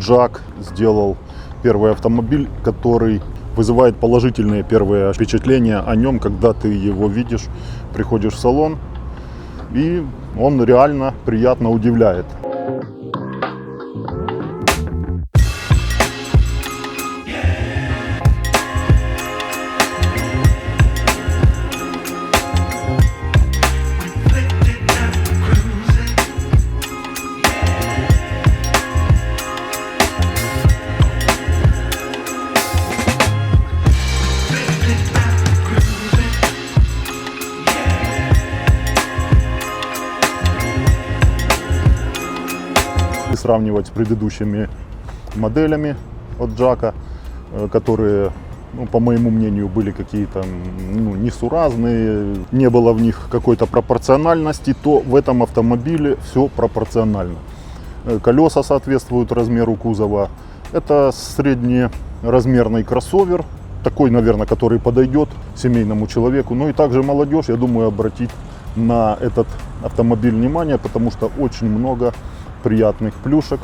Джак сделал первый автомобиль, который вызывает положительные первые впечатления о нем, когда ты его видишь, приходишь в салон, и он реально приятно удивляет. Сравнивать с предыдущими моделями от Джака, которые, по моему мнению, были какие-то несуразные, не было в них какой-то пропорциональности, то в этом автомобиле все пропорционально. Колеса соответствуют размеру кузова. Это среднеразмерный кроссовер, такой, наверное, который подойдет семейному человеку. Ну и также молодежь, я думаю, обратит на этот автомобиль внимание, потому что очень много приятных плюшек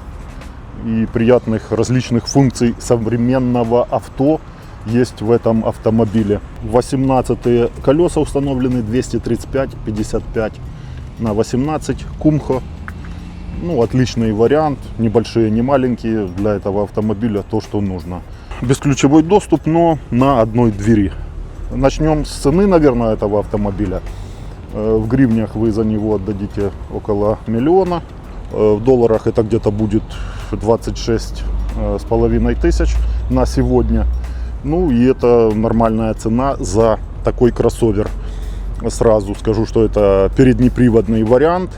и приятных различных функций современного авто есть в этом автомобиле. 18-е колеса установлены 235/55 на 18 Kumho. Отличный вариант, небольшие, не маленькие, для этого автомобиля то, что нужно. Бесключевой доступ, но на одной двери. Начнем с цены, наверное, этого автомобиля. В гривнях вы за него отдадите около миллиона. В долларах это где-то будет 26,5 тысяч на сегодня. И это нормальная цена за такой кроссовер. Сразу скажу, что это переднеприводный вариант.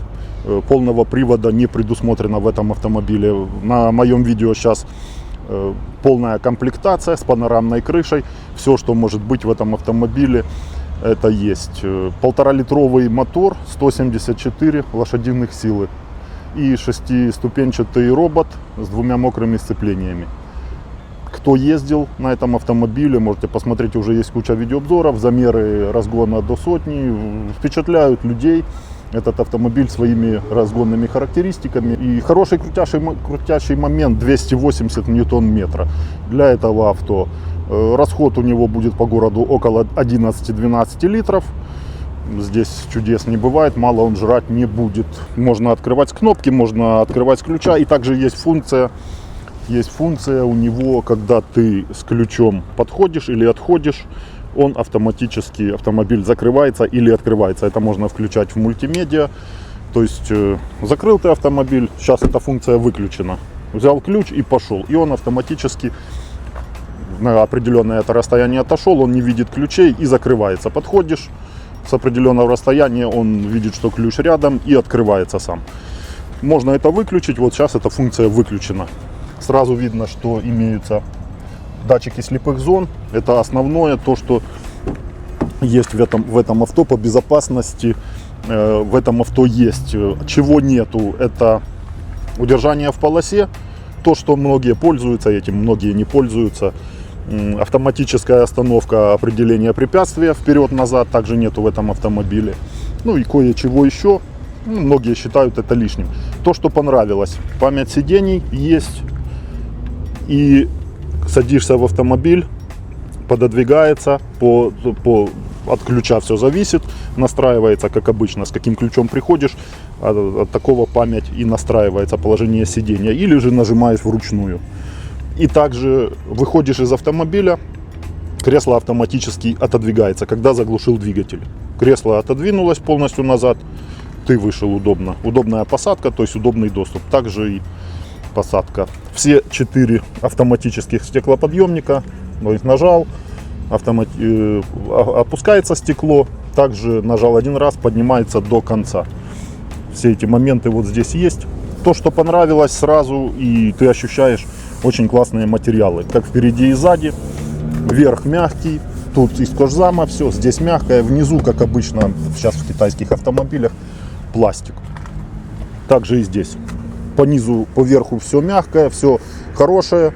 Полного привода не предусмотрено в этом автомобиле. На моем видео сейчас полная комплектация с панорамной крышей. Все, что может быть в этом автомобиле, это есть. 1,5-литровый мотор, 174 лошадиных силы. И 6-ступенчатый робот с 2 мокрыми сцеплениями. Кто ездил на этом автомобиле, можете посмотреть, уже есть куча видеообзоров, замеры разгона до сотни, впечатляют людей этот автомобиль своими разгонными характеристиками. И хороший крутящий момент 280 ньютон-метра для этого авто. Расход у него будет по городу около 11-12 литров. Здесь чудес не бывает, мало он жрать не будет. Можно открывать с кнопки, можно открывать с ключа. И также есть функция у него, когда ты с ключом подходишь или отходишь, он автоматически, автомобиль закрывается или открывается. Это можно включать в мультимедиа. То есть закрыл ты автомобиль, сейчас эта функция выключена. Взял ключ и пошел. И он автоматически на определенное это расстояние отошел, он не видит ключей и закрывается. Подходишь с определенного расстояния, он видит, что ключ рядом, и открывается сам. Можно это выключить, вот сейчас эта функция выключена. Сразу видно, что имеются датчики слепых зон. Это основное, то, что есть в этом авто по безопасности. В этом авто есть. Чего нету, это удержание в полосе. То, что многие пользуются этим, многие не пользуются. Автоматическая остановка, определение препятствия вперед-назад также нету в этом автомобиле. И кое-чего еще. Многие считают это лишним. То, что понравилось: память сидений есть. И садишься в автомобиль, пододвигается, от ключа все зависит, настраивается, как обычно, с каким ключом приходишь, от такого память и настраивается положение сидения. Или же нажимаешь вручную. И также выходишь из автомобиля, кресло автоматически отодвигается, когда заглушил двигатель. Кресло отодвинулось полностью назад, ты вышел удобно. Удобная посадка, то есть удобный доступ. Также и посадка. Все 4 автоматических стеклоподъемника, их нажал, опускается стекло, также нажал один раз, поднимается до конца. Все эти моменты вот здесь есть. То, что понравилось сразу, и ты ощущаешь очень классные материалы, как впереди и сзади. Верх мягкий, тут из кожзама все, здесь мягкое, внизу, как обычно сейчас в китайских автомобилях, пластик. Также и здесь. По низу, по верху все мягкое, все хорошее,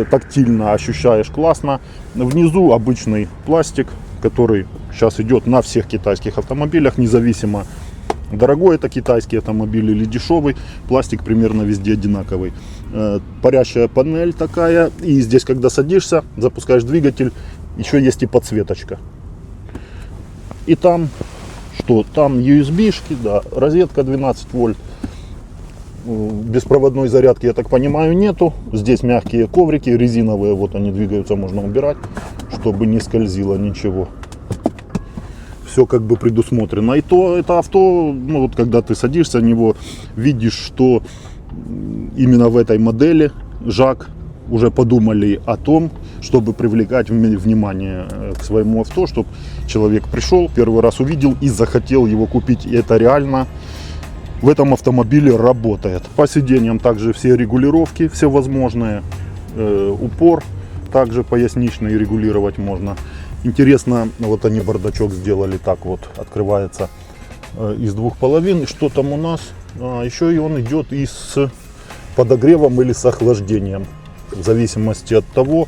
тактильно ощущаешь классно. Внизу обычный пластик, который сейчас идет на всех китайских автомобилях, независимо дорогой это китайский автомобиль или дешевый, пластик примерно везде одинаковый. Парящая панель такая, и здесь, когда садишься, запускаешь двигатель, еще есть и подсветочка. И там что? Там USB-шки, да, розетка 12 вольт. Беспроводной зарядки, я так понимаю, нету. Здесь мягкие коврики, резиновые, вот они двигаются, можно убирать, чтобы не скользило ничего. Все как бы предусмотрено. И то это авто, ну вот когда ты садишься на него, видишь, что именно в этой модели Жак уже подумали о том, чтобы привлекать внимание к своему авто, чтобы человек пришел, первый раз увидел и захотел его купить. И это реально в этом автомобиле работает. По сиденьям также все регулировки, все возможные. Упор также поясничный регулировать можно. Интересно, вот они бардачок сделали так вот, открывается из двух половин. И что там у нас? Еще и он идет и с подогревом или с охлаждением. В зависимости от того,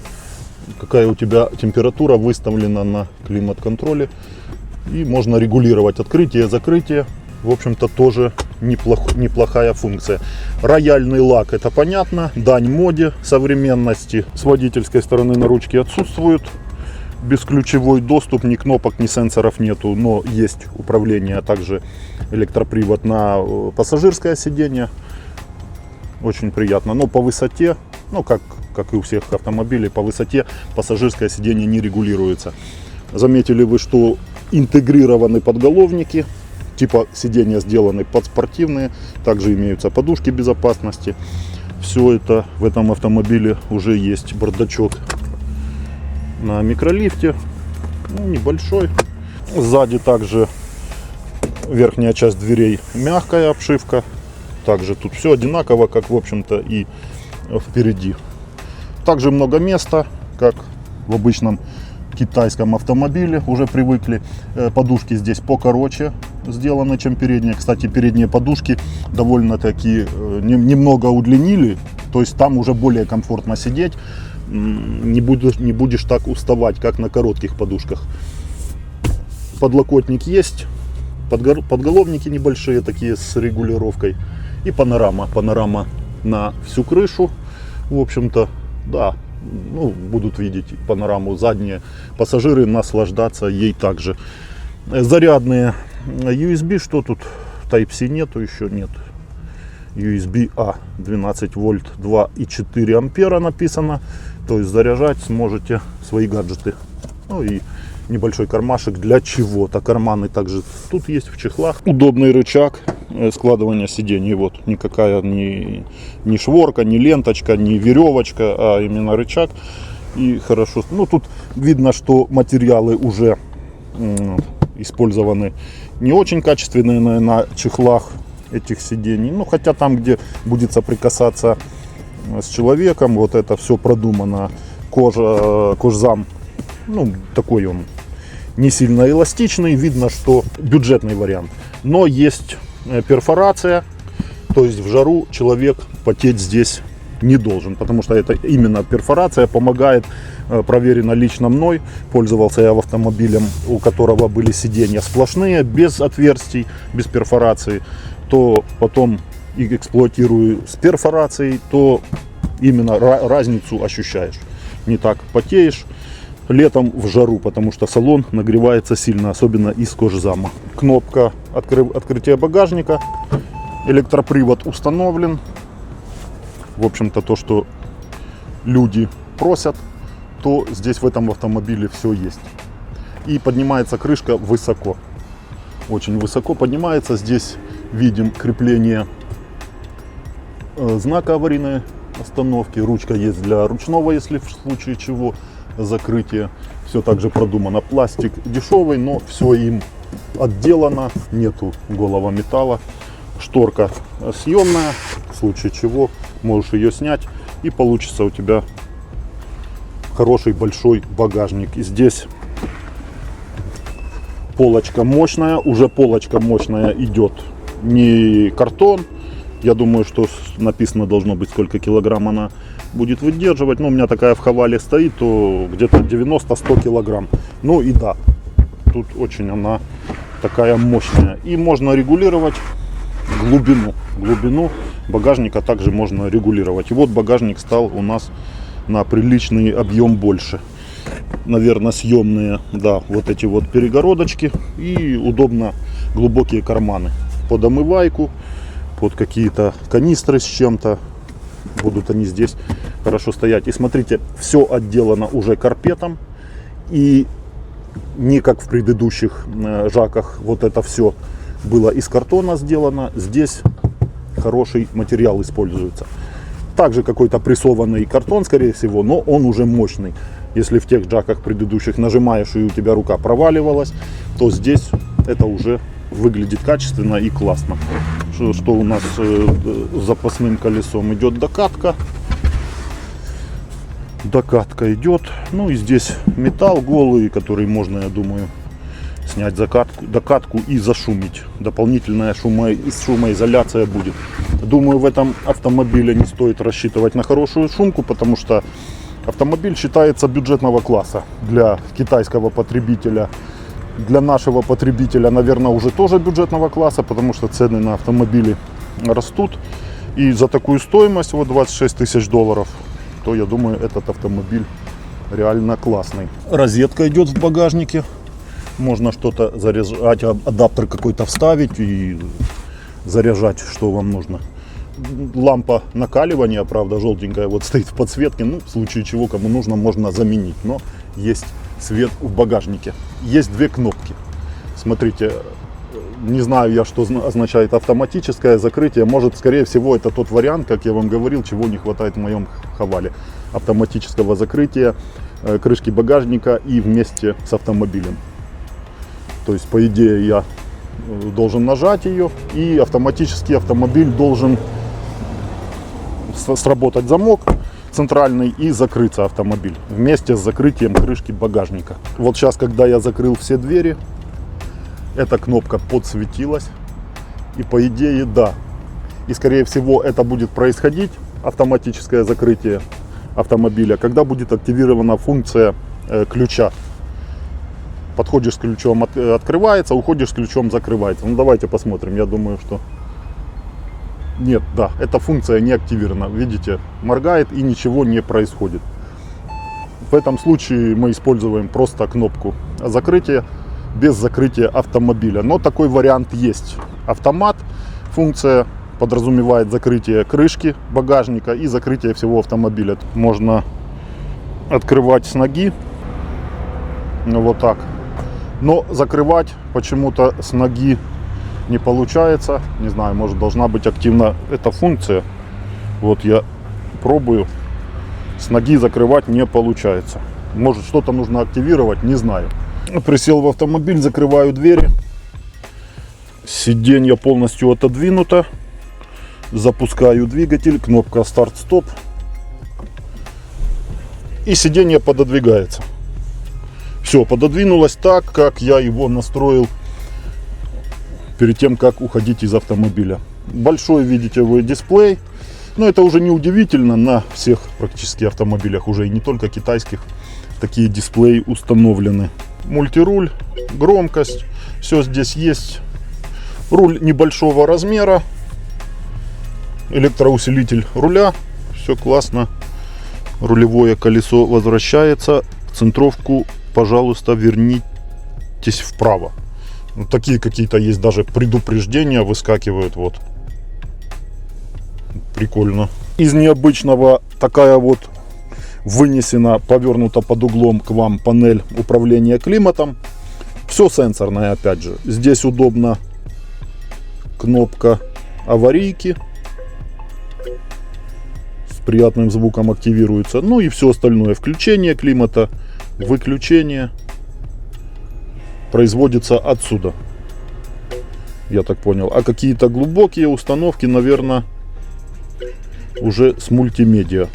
какая у тебя температура выставлена на климат-контроле. И можно регулировать открытие, закрытие. В общем-то, тоже неплохая функция. Рояльный лак, это понятно. Дань моде, современности. С водительской стороны на ручке отсутствует. Бесключевой доступ, ни кнопок, ни сенсоров нету. Но есть управление, а также электропривод на пассажирское сиденье. Очень приятно. Но по высоте, ну как и у всех автомобилей, по высоте пассажирское сиденье не регулируется. Заметили вы, что интегрированы подголовники, типа сиденья сделаны под спортивные, также имеются подушки безопасности. Все это в этом автомобиле уже есть. Бардачок на микролифте, ну, небольшой. Сзади также верхняя часть дверей мягкая обшивка. Также тут все одинаково, как в общем-то и впереди. Также много места, как в обычном китайском автомобиле, уже привыкли. Подушки здесь покороче сделаны, чем передние. Кстати, передние подушки довольно-таки немного удлинили, то есть там уже более комфортно сидеть. Не будешь так уставать, как на коротких подушках. Подлокотник есть, подголовники небольшие, такие с регулировкой. И панорама на всю крышу. В общем-то, да, ну, будут видеть панораму задние пассажиры, наслаждаться ей также. Зарядные USB, что тут? Type-C нету, еще нет. USB-A 12 вольт 2,4 ампера написано. То есть заряжать сможете свои гаджеты. Ну и небольшой кармашек для чего-то. Карманы также тут есть в чехлах. Удобный рычаг складывания сидений. Вот никакая ни шворка, ни ленточка, ни веревочка, а именно рычаг. И хорошо. Ну тут видно, что материалы уже использованы не очень качественные на чехлах этих сидений. Ну хотя там, где будет соприкасаться с человеком, вот это все продумано. Кожзам, ну такой он не сильно эластичный, видно, что бюджетный вариант. Но есть перфорация, то есть в жару человек потеть здесь не должен, потому что это именно перфорация помогает, проверено лично мной. Пользовался я автомобилем, у которого были сиденья сплошные, без отверстий, без перфорации. То потом и эксплуатирую с перфорацией, то именно разницу ощущаешь. Не так потеешь летом в жару, потому что салон нагревается сильно, особенно из кожзама. Кнопка открытия багажника, электропривод установлен. В общем-то, то, что люди просят, то здесь в этом автомобиле все есть. И поднимается крышка высоко, очень высоко поднимается. Здесь видим крепление знака аварийной остановки, ручка есть для ручного, если в случае чего, закрытие. Все также продумано. Пластик дешевый, но все им отделано, нету голого металла. Шторка съемная, в случае чего можешь ее снять, и получится у тебя хороший большой багажник. И здесь полочка мощная, уже полочка мощная идет, не картон. Я думаю, что написано должно быть, сколько килограмм она будет выдерживать. Но у меня такая в Хавале стоит, то где-то 90-100 килограмм. Ну и да, тут очень она такая мощная. И можно регулировать глубину багажника также можно регулировать. И вот багажник стал у нас на приличный объем больше. Наверное, съемные, да, вот эти вот перегородочки. И удобно глубокие карманы под омывайку, под какие-то канистры с чем-то. Будут они здесь хорошо стоять. И смотрите, все отделано уже карпетом. И не как в предыдущих жаках вот это все было из картона сделано. Здесь хороший материал используется. Также какой-то прессованный картон, скорее всего, но он уже мощный. Если в тех джаках предыдущих нажимаешь и у тебя рука проваливалась, то здесь это уже выглядит качественно и классно. Что у нас с запасным колесом? Идет докатка. Докатка идет. Ну и здесь металл голый, который можно, я думаю, снять докатку и зашумить. Дополнительная шумоизоляция будет. Думаю, в этом автомобиле не стоит рассчитывать на хорошую шумку, потому что автомобиль считается бюджетного класса для китайского потребителя. Для нашего потребителя, наверное, уже тоже бюджетного класса, потому что цены на автомобили растут. И за такую стоимость, вот 26 тысяч долларов, то я думаю, этот автомобиль реально классный. Розетка идет в багажнике. Можно что-то заряжать, адаптер какой-то вставить и заряжать, что вам нужно. Лампа накаливания, правда, желтенькая, вот стоит в подсветке. Ну, в случае чего, кому нужно, можно заменить. Но есть свет в багажнике. Есть две кнопки. Смотрите, не знаю я, что означает автоматическое закрытие. Может, скорее всего, это тот вариант, как я вам говорил, чего не хватает в моем Хавале. Автоматического закрытия крышки багажника и вместе с автомобилем. То есть, по идее, я должен нажать ее, и автоматически автомобиль должен сработать замок центральный и закрыться автомобиль вместе с закрытием крышки багажника. Вот сейчас, когда я закрыл все двери, эта кнопка подсветилась, и по идее, да. И скорее всего это будет происходить, автоматическое закрытие автомобиля, когда будет активирована функция ключа. Подходишь с ключом, открывается, уходишь с ключом, закрывается. Ну давайте посмотрим. Я думаю, что нет, да, эта функция не активирована. Видите, моргает и ничего не происходит. В этом случае мы используем просто кнопку закрытия без закрытия автомобиля. Но такой вариант есть. Автомат, функция подразумевает закрытие крышки багажника и закрытие всего автомобиля. Можно открывать с ноги, вот так. Но закрывать почему-то с ноги не получается. Не знаю, может, должна быть активна эта функция. Вот я пробую. С ноги закрывать не получается. Может, что-то нужно активировать, не знаю. Присел в автомобиль, закрываю двери. Сиденье полностью отодвинуто. Запускаю двигатель. Кнопка старт-стоп. И сиденье пододвигается. Все, пододвинулось так, как я его настроил перед тем, как уходить из автомобиля. Большой, видите вы, дисплей. Но это уже не удивительно, на всех практически автомобилях, уже и не только китайских, такие дисплеи установлены. Мультируль, громкость, все здесь есть. Руль небольшого размера, электроусилитель руля, все классно. Рулевое колесо возвращается, центровку, пожалуйста, вернитесь вправо. Вот такие какие-то есть даже предупреждения, выскакивают, вот. Прикольно. Из необычного такая вот вынесена, повернута под углом к вам панель управления климатом. Все сенсорное, опять же. Здесь удобно кнопка аварийки. С приятным звуком активируется. Ну и все остальное. Включение климата, выключение производится отсюда. Я так понял. А какие-то глубокие установки, наверное, уже с мультимедиа.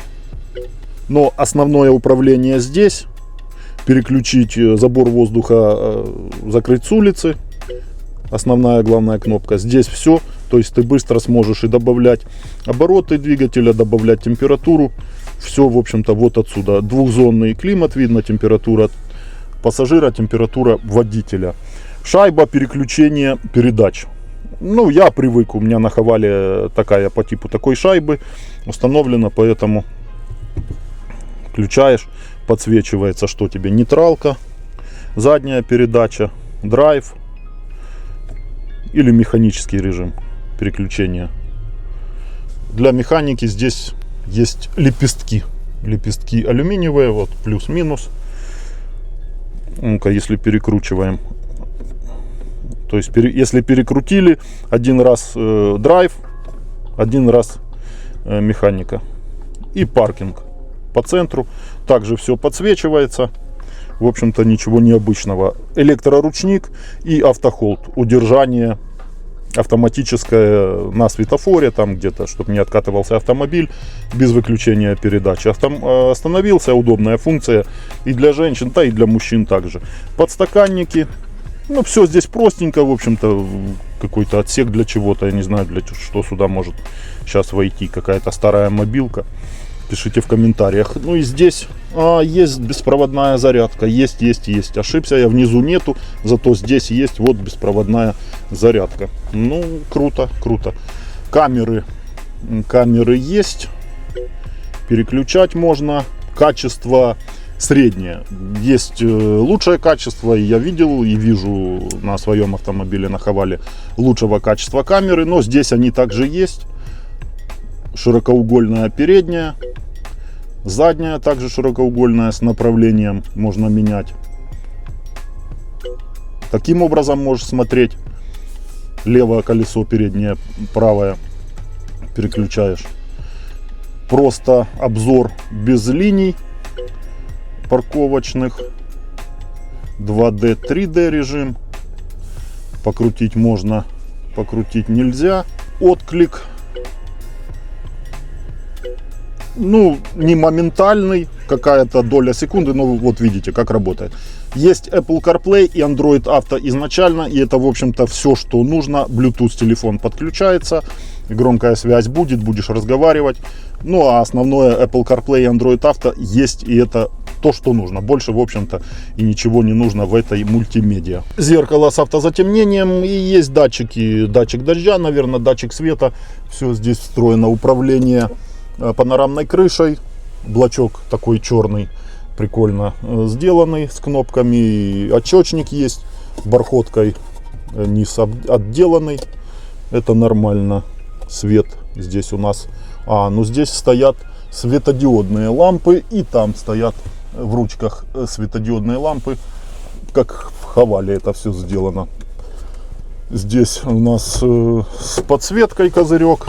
Но основное управление здесь. Переключить забор воздуха, закрыть с улицы. Основная главная кнопка. Здесь все. То есть ты быстро сможешь и добавлять обороты двигателя, добавлять температуру. Все, в общем-то, вот отсюда. Двухзонный климат, видно температура пассажира, температура водителя. Шайба переключения передач. Ну, я привык, у меня на Хавале такая по типу такой шайбы установлена, поэтому включаешь, подсвечивается, что тебе: нейтралка, задняя передача, драйв или механический режим переключения. Для механики здесь есть лепестки. Лепестки алюминиевые, вот плюс-минус. Ну-ка, если перекручиваем. То есть, если перекрутили, один раз драйв, один раз механика. И паркинг по центру. Также все подсвечивается. В общем-то, ничего необычного. Электроручник и автохолд. Удержание автоматическое на светофоре, там где-то, чтобы не откатывался автомобиль, без выключения передачи. Остановился, удобная функция и для женщин, да и для мужчин также. Подстаканники. Ну, все здесь простенько, в общем-то, какой-то отсек для чего-то, я не знаю, для что сюда может сейчас войти, какая-то старая мобилка. Пишите в комментариях. Ну и здесь есть беспроводная зарядка. Есть. Ошибся я, внизу нету, зато здесь есть вот беспроводная зарядка. Ну, круто. Камеры есть. Переключать можно. Качество среднее. Есть лучшее качество, и я видел и вижу на своем автомобиле на Хавале лучшего качества камеры, но здесь они также есть. Широкоугольная передняя, задняя также широкоугольная с направлением, можно менять. Таким образом можешь смотреть. Левое колесо, переднее, правое переключаешь. Просто обзор без линий парковочных. 2D, 3D режим. Покрутить можно, покрутить нельзя. Отклик. Ну, не моментальный, какая-то доля секунды, но вот видите, как работает. Есть Apple CarPlay и Android Auto изначально, и это, в общем-то, все, что нужно. Bluetooth телефон подключается, громкая связь будет, будешь разговаривать. Ну, а основное Apple CarPlay и Android Auto есть, и это то, что нужно. Больше, в общем-то, и ничего не нужно в этой мультимедиа. Зеркало с автозатемнением, и есть датчики, датчик дождя, наверное, датчик света. Все здесь встроено. Управление панорамной крышей, блочок такой черный, прикольно сделанный, с кнопками. Отчетник есть, бархоткой низ отделанный, это нормально. Свет здесь у нас, ну здесь стоят светодиодные лампы, и там стоят в ручках светодиодные лампы, как в Хавале это все сделано. Здесь у нас с подсветкой козырек.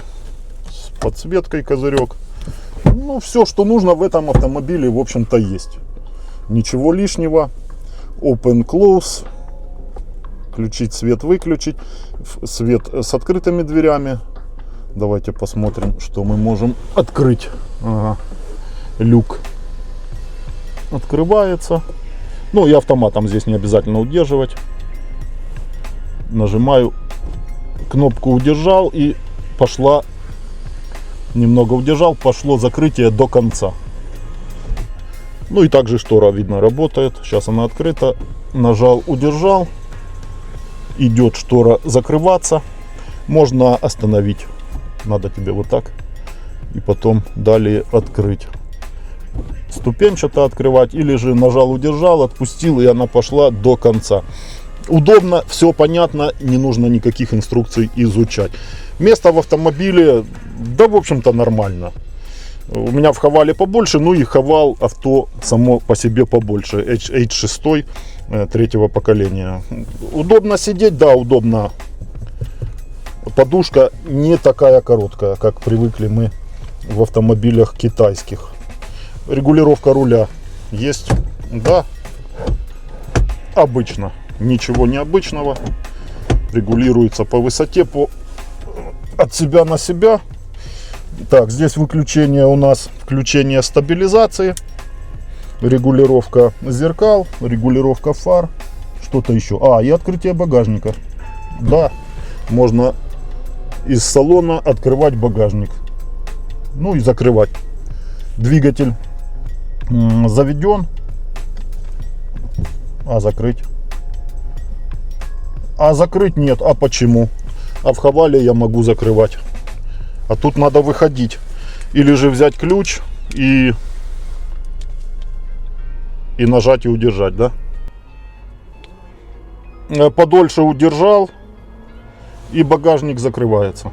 Ну, все, что нужно в этом автомобиле, в общем-то, есть. Ничего лишнего. Open, close. Включить свет, выключить. Свет с открытыми дверями. Давайте посмотрим, что мы можем открыть. Ага. Люк открывается. Ну, и автоматом здесь не обязательно удерживать. Нажимаю, кнопку удержал, и пошла. Немного удержал, пошло закрытие до конца. Ну и также штора, видно, работает. Сейчас она открыта. Нажал, удержал. Идет штора закрываться. Можно остановить. Надо тебе вот так. И потом далее открыть. Ступенчато открывать. Или же нажал, удержал, отпустил, и она пошла до конца. Удобно, все понятно, не нужно никаких инструкций изучать. Место в автомобиле, да, в общем-то, нормально. У меня в Хавале побольше, ну и Хавал авто само по себе побольше. H6 третьего поколения. Удобно сидеть, да, удобно. Подушка не такая короткая, как привыкли мы в автомобилях китайских. Регулировка руля есть, да, обычно. Ничего необычного. Регулируется по высоте, от себя на себя. Так, здесь выключение у нас, включение стабилизации, регулировка зеркал, регулировка фар, что-то еще. И открытие багажника. Да, можно из салона открывать багажник. Ну и закрывать. Двигатель заведен. Закрыть. А закрыть нет. А почему? А в Хавале я могу закрывать. А тут надо выходить. Или же взять ключ и нажать и удержать, да? Подольше удержал, и багажник закрывается.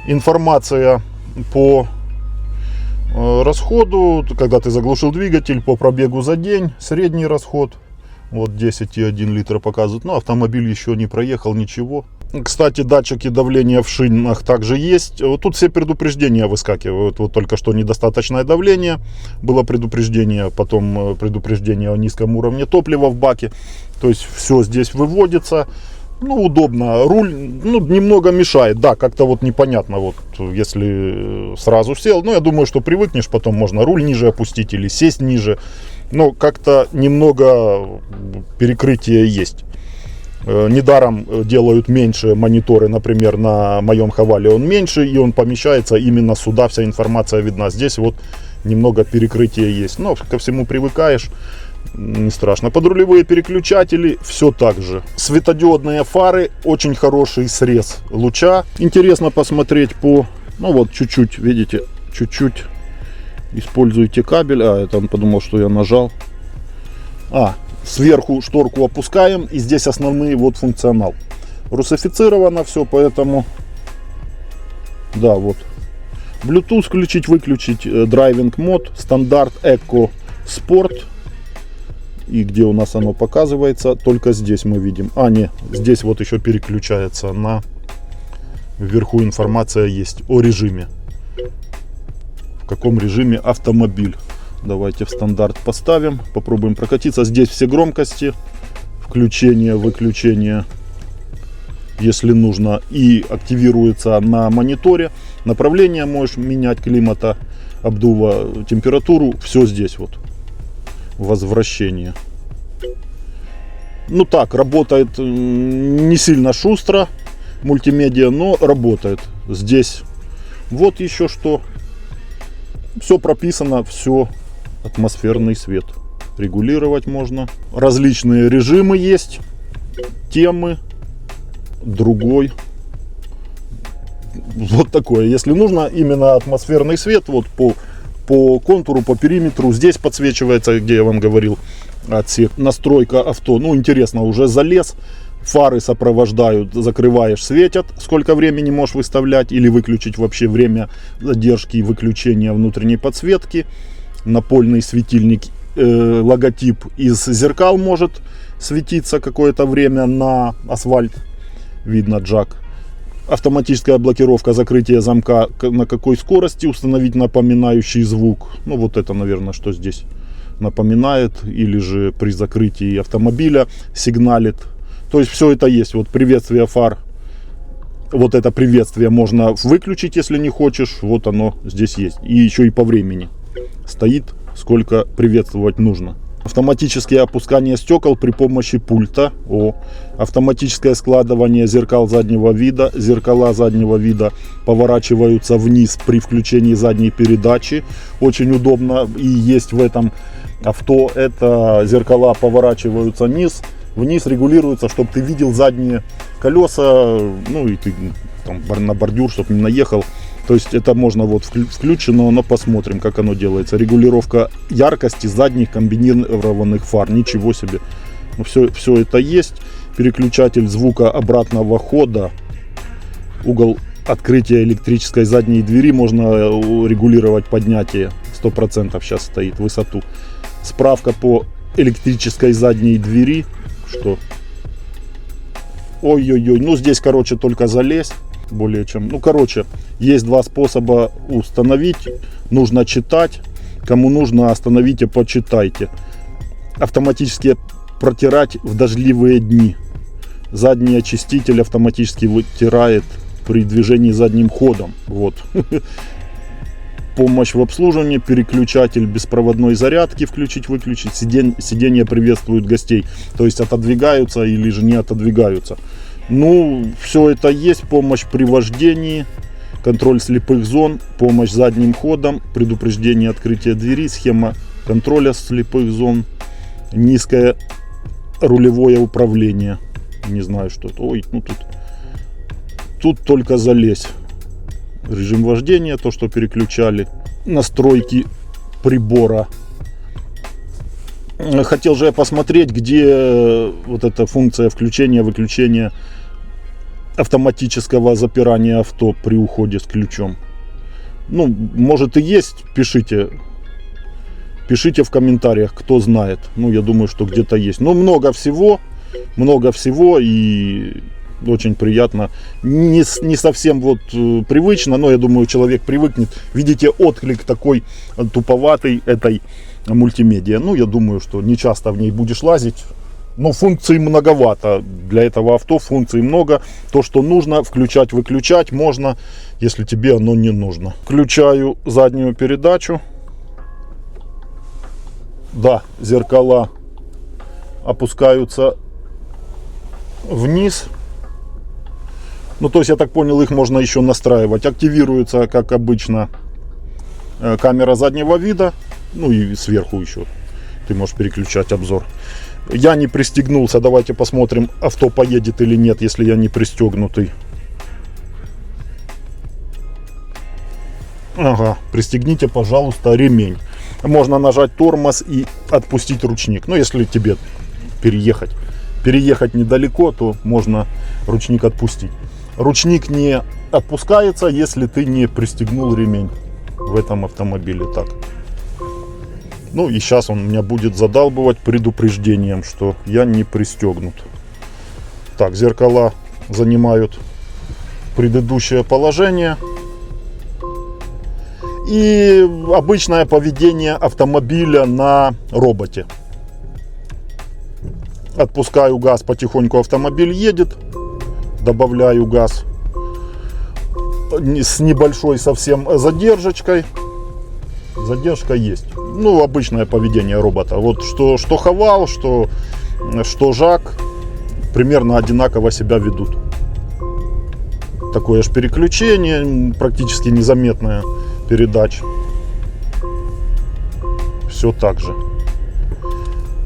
Информация по расходу, когда ты заглушил двигатель, по пробегу за день, средний расход. Вот 10,1 литра показывает. Но автомобиль еще не проехал ничего. Кстати, датчики давления в шинах также есть. Вот тут все предупреждения выскакивают. Вот только что недостаточное давление. Было предупреждение, потом предупреждение о низком уровне топлива в баке. То есть все здесь выводится. Ну, удобно. Руль, ну, немного мешает. Да, как-то вот непонятно, вот, если сразу сел. Но я думаю, что привыкнешь, потом можно руль ниже опустить или сесть ниже. Но как-то немного перекрытие есть. Недаром делают меньше мониторы, например, на моем Хавале он меньше, и он помещается именно сюда, вся информация видна. Здесь вот немного перекрытия есть. Но ко всему привыкаешь, не страшно. Подрулевые переключатели все так же. Светодиодные фары, очень хороший срез луча. Интересно посмотреть по, ну вот чуть-чуть, видите, чуть-чуть используйте кабель. А, это он подумал, что я нажал. Сверху шторку опускаем, и здесь основные вот функционал. Русифицировано все, поэтому да, вот. Bluetooth включить, выключить, драйвинг мод, стандарт, эко, спорт. И где у нас оно показывается, только здесь мы видим. Не, здесь вот еще переключается на, вверху информация есть о режиме. В каком режиме автомобиль. Давайте в стандарт поставим, попробуем прокатиться. Здесь все громкости, включение, выключение, если нужно, и активируется на мониторе. Направление можешь менять, климата, обдува, температуру, все здесь вот. Возвращение. Ну так, работает не сильно шустро, мультимедиа, но работает. Здесь вот еще что. Все прописано, все. Атмосферный свет регулировать можно. Различные режимы есть, темы, другой. Вот такое. Если нужно именно атмосферный свет, вот по контуру, по периметру, здесь подсвечивается, где я вам говорил, отсек. Настройка авто, ну интересно, уже залез. Фары сопровождают, закрываешь, светят. Сколько времени можешь выставлять или выключить вообще время задержки и выключения внутренней подсветки. Напольный светильник, логотип из зеркал может светиться какое-то время на асфальт. Видно джак. Автоматическая блокировка, закрытие замка на какой скорости, установить напоминающий звук. Ну вот это, наверное, что здесь напоминает. Или же при закрытии автомобиля сигналит. То есть все это есть. Вот приветствие фар. Вот это приветствие можно выключить, если не хочешь. Вот оно здесь есть. И еще и по времени стоит, сколько приветствовать нужно. Автоматическое опускание стекол при помощи пульта. Автоматическое складывание зеркал заднего вида. Зеркала заднего вида поворачиваются вниз при включении задней передачи. Очень удобно. И есть в этом авто. Это зеркала поворачиваются вниз регулируется, чтобы ты видел задние колеса. Ну и ты там на бордюр, чтобы не наехал. То есть это можно вот включено, но посмотрим, как оно делается. Регулировка яркости задних комбинированных фар. Ничего себе. Ну, все это есть. Переключатель звука обратного хода. Угол открытия электрической задней двери. Можно регулировать поднятие. 100% сейчас стоит. Высоту. Справка по электрической задней двери. Что? Ой-ой-ой. Ну здесь, короче, только залезть. Более чем. Ну, короче, есть два способа установить. Нужно читать. Кому нужно, остановите, почитайте. Автоматически протирать в дождливые дни. Задний очиститель автоматически вытирает при движении задним ходом. Вот. Помощь в обслуживании. Переключатель беспроводной зарядки включить-выключить. Сиденья приветствуют гостей. То есть отодвигаются или же не отодвигаются. Ну, все это есть. Помощь при вождении, контроль слепых зон, помощь задним ходом, предупреждение открытия двери, схема контроля слепых зон, низкое рулевое управление. Не знаю, что это. Ой, ну тут только залезь. Режим вождения, то, что переключали. Настройки прибора. Хотел же я посмотреть, где вот эта функция включения-выключения автоматического запирания авто при уходе с ключом. Ну, может и есть, пишите в комментариях, кто знает. Ну, я думаю, что где-то есть. Но много всего и очень приятно. Не совсем вот привычно, но я думаю, человек привыкнет. Видите, отклик такой туповатый этой мультимедиа. Ну, я думаю, что не часто в ней будешь лазить. Но функций многовато. Для этого авто функций много. То, что нужно, включать-выключать можно, если тебе оно не нужно. Включаю заднюю передачу. Да, зеркала опускаются вниз. Ну, то есть, я так понял, их можно еще настраивать. Активируется, как обычно, камера заднего вида. Ну и сверху еще ты можешь переключать обзор. Я не пристегнулся. Давайте посмотрим, авто поедет или нет, если я не пристегнутый. Ага, пристегните, пожалуйста, ремень. Можно нажать тормоз и отпустить ручник. Но если тебе переехать недалеко, то можно ручник отпустить. Ручник не отпускается, если ты не пристегнул ремень в этом автомобиле. Так. Ну и сейчас он меня будет задалбывать предупреждением, что я не пристегнут. Так, зеркала занимают предыдущее положение. И обычное поведение автомобиля на роботе. Отпускаю газ, потихоньку автомобиль едет. Добавляю газ с небольшой совсем задержкой. Задержка есть. Ну, обычное поведение робота. Вот что Хавал, что Жак примерно одинаково себя ведут. Такое же переключение, практически незаметная передач. Все так же.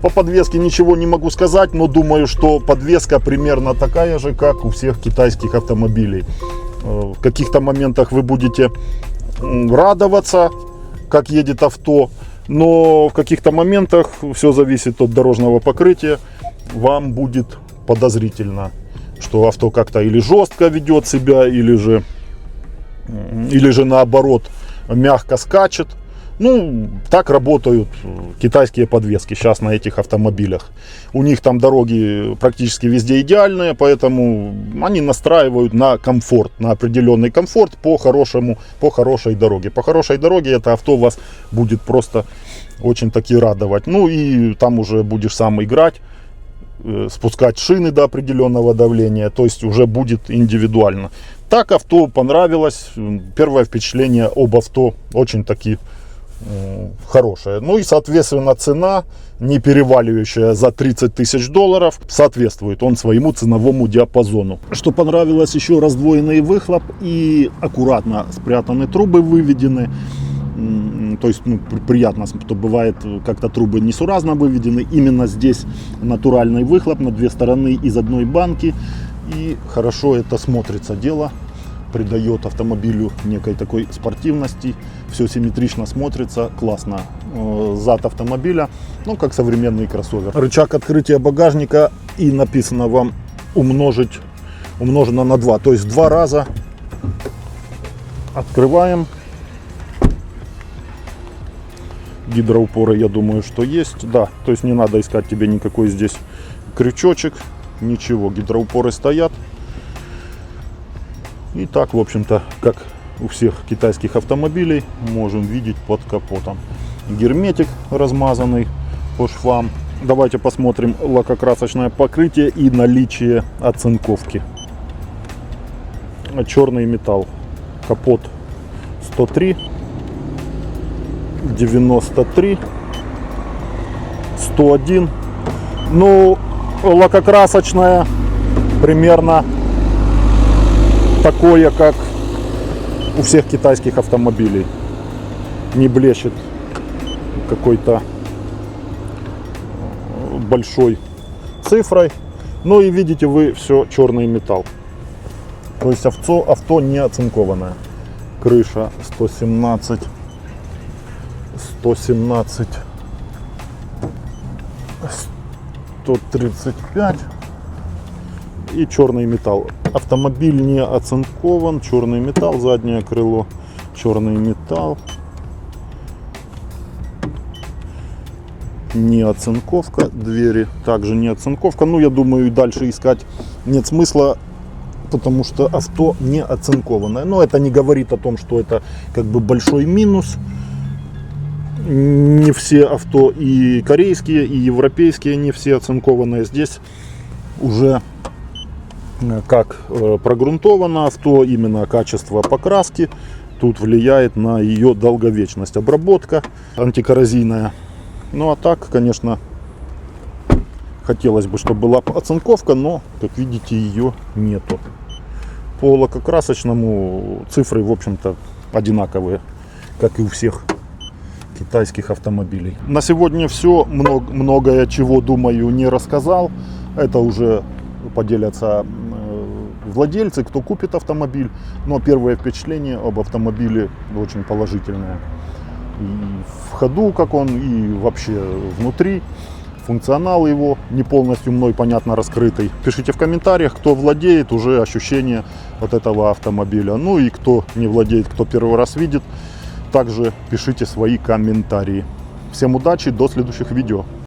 По подвеске ничего не могу сказать, но думаю, что подвеска примерно такая же, как у всех китайских автомобилей. В каких-то моментах вы будете радоваться, как едет авто, но в каких-то моментах, все зависит от дорожного покрытия, вам будет подозрительно, что авто как-то или жестко ведет себя, или же наоборот мягко скачет. Ну, так работают китайские подвески сейчас на этих автомобилях. У них там дороги практически везде идеальные, поэтому они настраивают на комфорт, на определенный комфорт по хорошей дороге. По хорошей дороге это авто вас будет просто очень таки радовать. Ну и там уже будешь сам играть, спускать шины до определенного давления, то есть уже будет индивидуально. Так авто понравилось. Первое впечатление об авто очень таки хорошая. Ну и соответственно цена, не переваливающая за 30 тысяч долларов, соответствует он своему ценовому диапазону. Что понравилось, еще раздвоенный выхлоп и аккуратно спрятаны трубы выведены. То есть приятно, что бывает как-то трубы несуразно выведены. Именно здесь натуральный выхлоп на две стороны из одной банки. И хорошо это смотрится дело. Придает автомобилю некой такой спортивности, все симметрично смотрится, классно. Зад автомобиля, ну как современный кроссовер. Рычаг открытия багажника и написано вам умножено на 2, то есть 2 раза открываем. Гидроупоры, я думаю, что есть, да, то есть не надо искать тебе никакой здесь крючочек, ничего, гидроупоры стоят. И так, в общем-то, как у всех китайских автомобилей, можем видеть под капотом. Герметик размазанный по швам. Давайте посмотрим лакокрасочное покрытие и наличие оцинковки. Черный металл. Капот 103, 93, 101. Ну, лакокрасочное примерно такое, как у всех китайских автомобилей. Не блещет какой-то большой цифрой. Ну и видите вы все черный металл. То есть авто не оцинкованное. Крыша 117, 117, 135 и черный металл. Автомобиль не оцинкован, черный металл, заднее крыло, черный металл. Не оцинковка, двери также не оцинковка. Ну, я думаю, и дальше искать нет смысла, потому что авто не оцинкованное. Но это не говорит о том, что это как бы большой минус. Не все авто, и корейские, и европейские, не все оцинкованные. Здесь уже как прогрунтовано авто, именно качество покраски тут влияет на ее долговечность. Обработка антикоррозийная. Ну а так, конечно, хотелось бы, чтобы была оцинковка, но, как видите, ее нету. По лакокрасочному цифры, в общем-то, одинаковые, как и у всех китайских автомобилей. На сегодня все. Многое чего, думаю, не рассказал. Это уже поделятся владельцы, кто купит автомобиль. Но первое впечатление об автомобиле очень положительное. И в ходу, как он, и вообще внутри. Функционал его не полностью мной понятно раскрытый. Пишите в комментариях, кто владеет, уже ощущение от этого автомобиля. Ну и кто не владеет, кто первый раз видит, также пишите свои комментарии. Всем удачи, до следующих видео.